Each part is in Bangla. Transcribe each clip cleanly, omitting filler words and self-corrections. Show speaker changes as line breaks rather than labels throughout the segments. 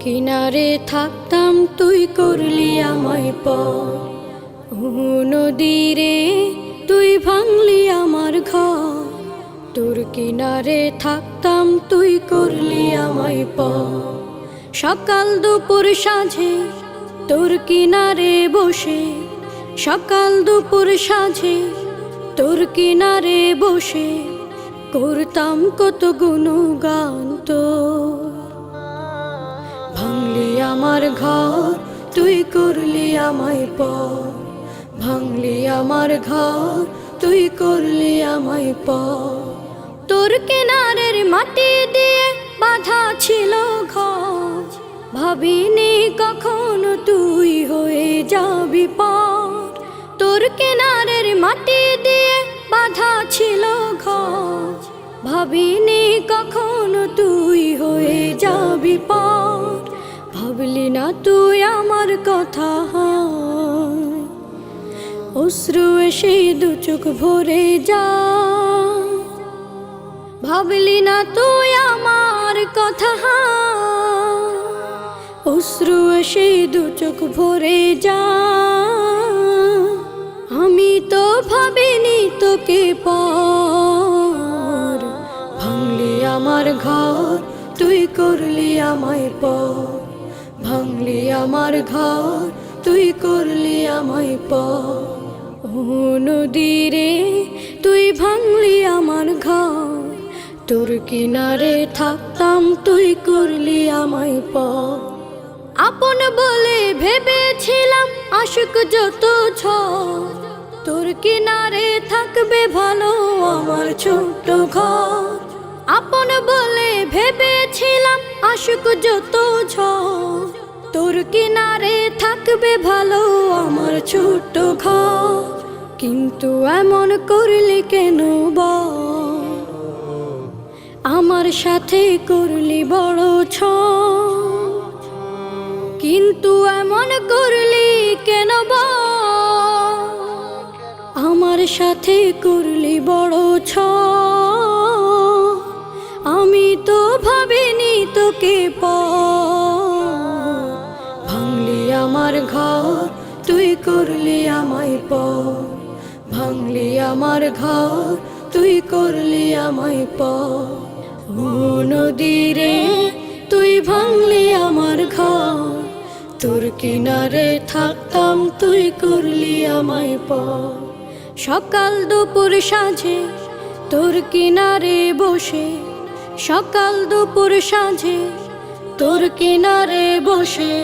কিনারে থাকতাম তুই করলি আমায় পর। নদীরে তুই ভাঙলি আমার ঘর। তোর কিনারে থাকতাম তুই করলি আমায় পর। সকাল দুপুর সাঁঝে তোর কিনারে বসে, সকাল দুপুর সাঁঝে তোর কিনারে বসে করতাম কত গুণগান তোর। ভাঙলি আমার ঘর তুই করলি আমায় পর। ভাঙলি আমার ঘর তুই করলি আমায় পর। তোর কিনারের মাটি দিয়ে বাঁধা ছিল ঘর। ভাবিনি কখনো তুই হয়ে যাবি পার। তোর কিনারের মাটি দিয়ে বাঁধা ছিল ঘর। ভাবিনি কখনো তুই হয়ে যাবি পার। ভাবলি না তুই আমার কথা, অশ্রু এসে দু চোখ ভরে যা। ভাবলি না তুই আমার কথা, অশ্রু এসে দু চোখ ভরে যা। আমি তো ভাবিনি তোকে পর। ভাঙলি আমার ঘর তুই করলি আমায় পর। ভাঙলি আমার ঘর তুই করলি আমায় পর। নদীরে তুই ভাঙলি আমার ঘর। তোর কিনারে থাকতাম তুই করলি আমায় পর। আপন বলে ভেবেছিলাম আশুক যত ঝড়। তোর কিনারে থাকবে ভালো আমার ছোট্ট ঘর। আপন বলে ভেবেছিলাম আশুক যত ঝড়। তোর কিনারে থাকবে ভালো আমার ছোট্ট ঘর। কিন্তু এমন করলি কেন বল? আমার সাথে করলি বড় ছল। কিন্তু এমন করলি কেন বল? আমার সাথে করলি বড় ছল। আমি তো ভাবিনি তোকে পর। ভাঙলি আমার ঘর তুই করলি আমায় পর। ভাঙলি আমার ঘর তুই করলি আমায় পর। নদীরে তুই ভাঙলি আমার ঘর। তোর কিনারে থাকতাম তুই করলি আমায় পর। সকাল দুপুর সাঁঝে তোর কিনারে বসে, সকাল দুপুর সাঁঝে তোর কিনারে বসে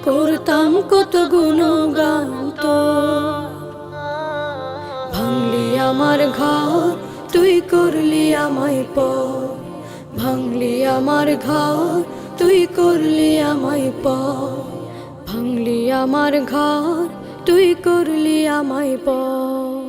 করতাম কত গুণগান তোর। ভাঙলি আমার ঘর তুই করলি আমায় পর। ভাঙলি আমার ঘর তুই করলি আমায় পর। ভাঙলি আমার ঘর তুই করলি আমায় পর।